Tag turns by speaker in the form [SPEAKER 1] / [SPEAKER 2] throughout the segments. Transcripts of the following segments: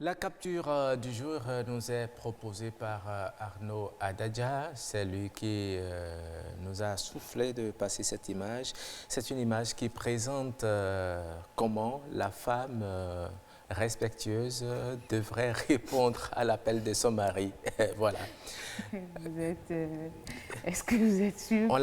[SPEAKER 1] La capture du jour nous est proposée par Arnaud Adadja. C'est lui qui nous a soufflé de passer cette image. C'est une image qui présente comment la femme respectueuse devrait répondre à l'appel de son mari. Voilà.
[SPEAKER 2] Est-ce que vous êtes sûr?
[SPEAKER 1] On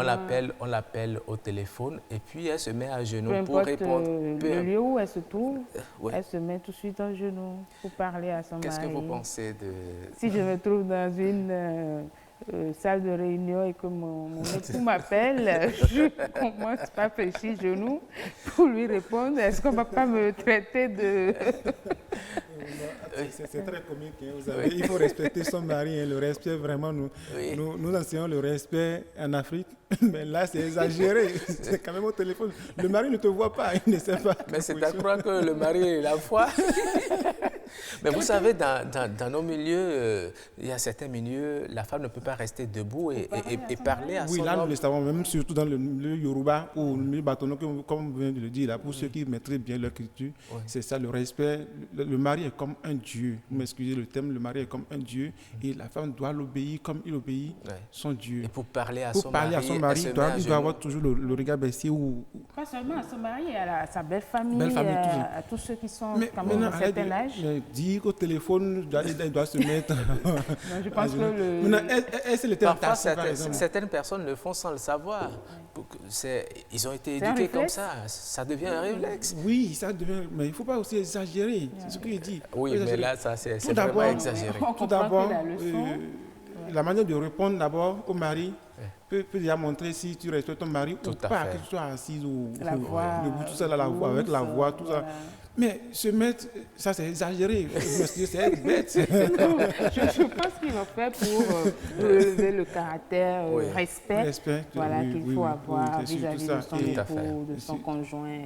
[SPEAKER 1] l'appelle au téléphone et puis elle se met à genoux
[SPEAKER 2] peu
[SPEAKER 1] pour répondre.
[SPEAKER 2] Le lieu où elle se trouve,
[SPEAKER 1] oui.
[SPEAKER 2] Elle se met tout de suite à genoux pour parler à son mari.
[SPEAKER 1] Qu'est-ce que vous pensez de...
[SPEAKER 2] Si je me trouve dans une salle de réunion et que mon époux m'appelle, je commence par fléchir genoux pour lui répondre. Est-ce qu'on ne va pas me traiter de...
[SPEAKER 3] C'est très comique, hein, vous savez. Il faut respecter son mari. Hein, le respect, vraiment, nous enseignons le respect en Afrique. Mais là, c'est exagéré. C'est quand même au téléphone. Le mari ne te voit pas, il ne sait pas.
[SPEAKER 1] Mais c'est à croire que le mari est la foi. Mais vous savez, dans nos milieux, il y a certains milieux, la femme ne peut pas rester debout et parler à son homme.
[SPEAKER 3] Oui, là, nous le savons, même surtout dans le milieu Yoruba ou le milieu Batono, comme vous venez de le dire, là, pour ceux qui maîtrisent bien leur culture, c'est ça, le respect. Le mari est comme un dieu. Vous m'excusez le thème, le mari est comme un dieu et la femme doit l'obéir comme il obéit son dieu.
[SPEAKER 1] Et pour parler à son
[SPEAKER 3] mari, il doit avoir toujours le regard baissé.
[SPEAKER 2] Pas seulement à son mari, à sa belle famille, à tous ceux qui sont quand même à un certain âge.
[SPEAKER 3] Dire qu'au téléphone, elle doit se mettre...
[SPEAKER 2] Non, je pense que
[SPEAKER 1] parfois, certaines personnes le font sans le savoir. Ils ont été éduqués comme ça. Ça devient un réflexe.
[SPEAKER 3] Oui, ça devient... Mais il ne faut pas aussi exagérer. C'est ce qu'il dit.
[SPEAKER 1] Oui, mais là, ça, c'est vraiment exagéré.
[SPEAKER 3] Tout d'abord, la manière de répondre d'abord au mari peut déjà montrer si tu respectes ton mari ou pas, que tu sois assise ou debout, tout ça, la voix, avec la voix, tout ça. Mais se mettre, ça c'est exagéré, c'est bête.
[SPEAKER 2] Je pense qu'il va faire pour relever le caractère respect qu'il faut avoir vis-à-vis de son époux, de son conjoint,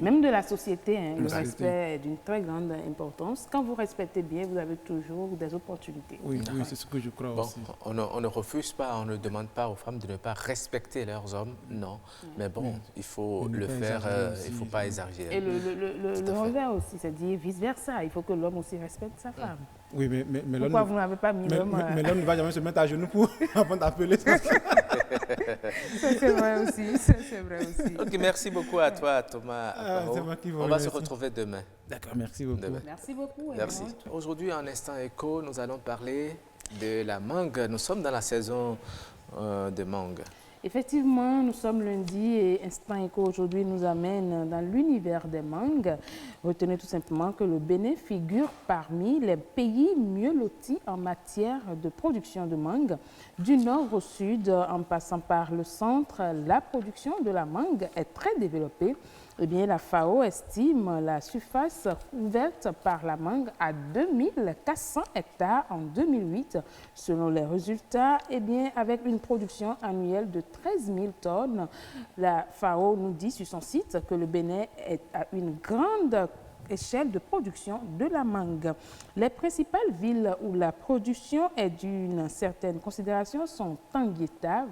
[SPEAKER 2] même de la société. Hein, le respect est d'une très grande importance. Quand vous respectez bien, vous avez toujours des opportunités.
[SPEAKER 3] Oui, c'est ce que je crois aussi.
[SPEAKER 1] On ne refuse pas, on ne demande pas aux femmes de ne pas respecter leurs hommes, non. Mais bon, il faut le faire, il ne faut pas exagérer.
[SPEAKER 2] Et le revers aussi, c'est-à-dire vice-versa. Il faut que l'homme aussi respecte sa femme.
[SPEAKER 3] Oui, mais
[SPEAKER 2] pourquoi vous n'avez pas mis l'homme...
[SPEAKER 3] Mais l'homme ne va jamais se mettre à genoux avant d'appeler.
[SPEAKER 2] Ça, c'est vrai aussi.
[SPEAKER 1] Ok, merci beaucoup à toi, Thomas. On va se retrouver demain.
[SPEAKER 3] D'accord, merci beaucoup.
[SPEAKER 2] Merci beaucoup.
[SPEAKER 1] Merci. Aujourd'hui, en Instant Éco, nous allons parler de la mangue. Nous sommes dans la saison de mangue.
[SPEAKER 2] Effectivement, nous sommes lundi et Instant Éco aujourd'hui nous amène dans l'univers des mangues. Retenez tout simplement que le Bénin figure parmi les pays mieux lotis en matière de production de mangue. Du nord au sud, en passant par le centre, la production de la mangue est très développée. Eh bien, la FAO estime la surface couverte par la mangue à 2400 hectares en 2008. Selon les résultats, eh bien, avec une production annuelle de 13 000 tonnes, la FAO nous dit sur son site que le Bénin est à une grande échelle de production de la mangue. Les principales villes où la production est d'une certaine considération sont Tanguieta,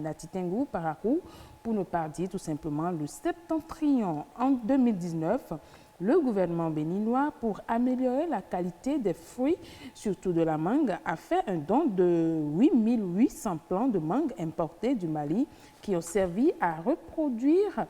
[SPEAKER 2] Latitengu, Parakou, pour ne pas dire tout simplement le Septentrion. En 2019, le gouvernement béninois, pour améliorer la qualité des fruits, surtout de la mangue, a fait un don de 8 800 plants de mangue importés du Mali qui ont servi à reproduire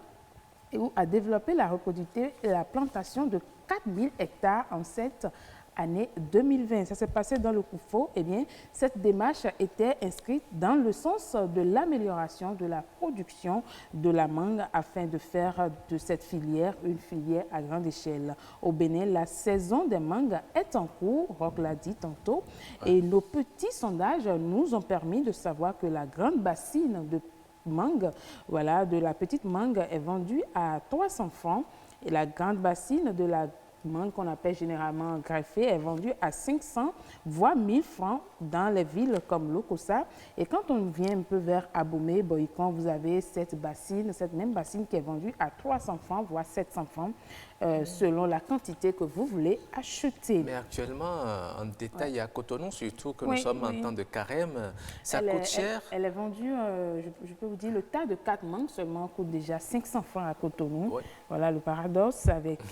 [SPEAKER 2] ou à développer la reproduction et la plantation de 4 000 hectares en cette année 2020. Ça s'est passé dans le Koufo. Eh bien, cette démarche était inscrite dans le sens de l'amélioration de la production de la mangue afin de faire de cette filière une filière à grande échelle. Au Bénin, la saison des mangues est en cours, Roch l'a dit tantôt, et nos petits sondages nous ont permis de savoir que la grande bassine de mangue, de la petite mangue est vendue à 300 francs et la grande bassine de la mangue qu'on appelle généralement greffée est vendue à 500 voire 1000 francs dans les villes comme Lokossa. Et quand on vient un peu vers Abomey, Boïkon, vous avez cette même bassine qui est vendue à 300 francs voire 700 francs selon la quantité que vous voulez acheter.
[SPEAKER 1] Mais actuellement, en détail à Cotonou, surtout que nous sommes en temps de carême, ça coûte cher.
[SPEAKER 2] Elle est vendue, je peux vous dire, le tas de 4 mangues seulement coûte déjà 500 francs à Cotonou. Voilà le paradoxe avec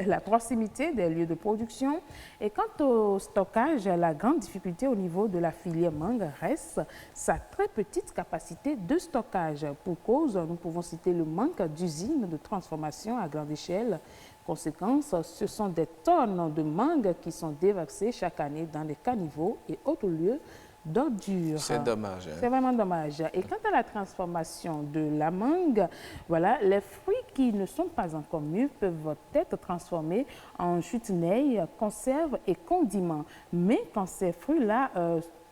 [SPEAKER 2] la 300 proximité des lieux de production. Et quant au stockage, la grande difficulté au niveau de la filière mangue reste sa très petite capacité de stockage. Pour cause, nous pouvons citer le manque d'usines de transformation à grande échelle. Conséquence, ce sont des tonnes de mangue qui sont déversées chaque année dans les caniveaux et autres lieux d'ordures.
[SPEAKER 1] C'est dommage. Hein?
[SPEAKER 2] C'est vraiment dommage. Et quant à la transformation de la mangue, voilà, les fruits qui ne sont pas encore mûrs peuvent être transformés en chutney, conserve et condiments. Mais quand ces fruits-là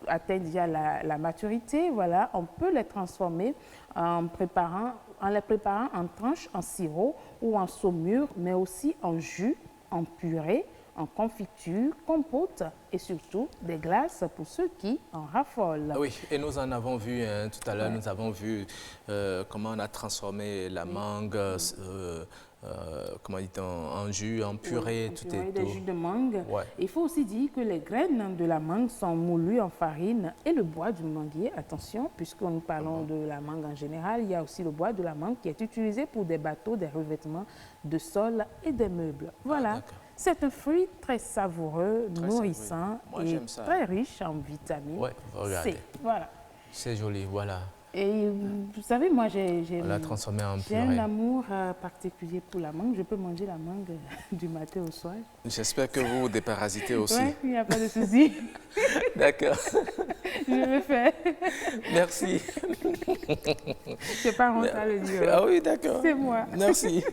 [SPEAKER 2] atteignent déjà la maturité, voilà, on peut les transformer en les préparant en tranches, en sirop ou en saumure, mais aussi en jus, en purée, en confiture, compote et surtout des glaces pour ceux qui en raffolent.
[SPEAKER 1] Oui, et nous en avons vu tout à l'heure, nous avons vu comment on a transformé la mangue, comment dit-on, en jus, en purée,
[SPEAKER 2] oui,
[SPEAKER 1] tout et
[SPEAKER 2] des
[SPEAKER 1] tout.
[SPEAKER 2] jus de mangue.
[SPEAKER 1] Ouais.
[SPEAKER 2] Il faut aussi dire que les graines de la mangue sont moulues en farine et le bois du manguier, attention, puisque nous parlons de la mangue en général, il y a aussi le bois de la mangue qui est utilisé pour des bateaux, des revêtements de sol et des meubles. Voilà. C'est un fruit très savoureux, nourrissant et très riche en vitamine C. Voilà.
[SPEAKER 1] C'est joli, voilà.
[SPEAKER 2] Et vous savez, moi, j'ai un amour particulier pour la mangue. Je peux manger la mangue du matin au soir.
[SPEAKER 1] J'espère que vous déparasitez aussi.
[SPEAKER 2] Oui, il n'y a pas de souci.
[SPEAKER 1] D'accord.
[SPEAKER 2] Je le fais.
[SPEAKER 1] Merci.
[SPEAKER 2] Je n'ai pas honte à le dire.
[SPEAKER 1] Ah oui, d'accord.
[SPEAKER 2] C'est moi.
[SPEAKER 1] Merci.